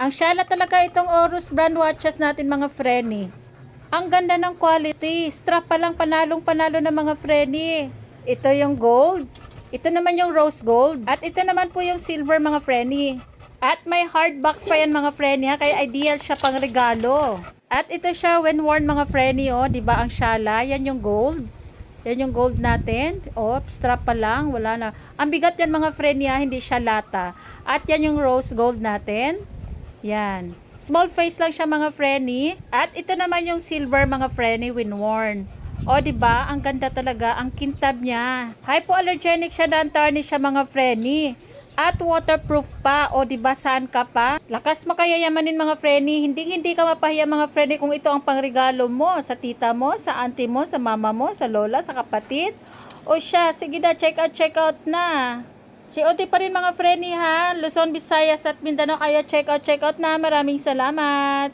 Ang syala talaga itong Aorus brand watches natin mga Frenny. Ang ganda ng quality. Strap pa lang panalong panalo ng mga Frenny. Ito yung gold. Ito naman yung rose gold. At ito naman po yung silver mga Frenny. At may hard box pa yan mga Frenny ha. Kaya ideal siya pang regalo. At ito siya when worn mga Frenny oh. Diba ang syala? Yan yung gold. Yan yung gold natin. Oh, strap pa lang. Wala na. Ang bigat yan mga Frenny ha. Hindi siya lata. At yan yung rose gold natin. Yan. Small face lang siya mga Frenny. At ito naman yung silver mga Frenny when worn. O diba, ang ganda talaga, ang kintab niya. Hypoallergenic siya, non-tarnish siya mga Frenny. At waterproof pa. O diba, saan ka pa? Lakas makayayamanin mga Frenny. Hindi ka mapahiya mga Frenny kung ito ang pangregalo mo sa tita mo, sa auntie mo, sa mama mo, sa lola, sa kapatid. O siya, sige na, check out na. COD pa rin mga Frenny ha. Luzon, Visayas at Mindanao. Kaya check out na. Maraming salamat.